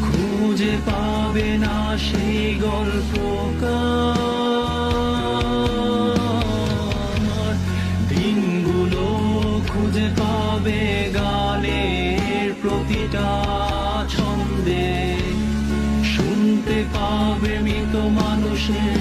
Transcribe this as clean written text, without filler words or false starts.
খুঁজে পাবে না সেই গল্পকার। দিনগুলো খুঁজে পাবে গানের প্রতিটা ছন্দে, শুনতে পাবে মৃত মানুষের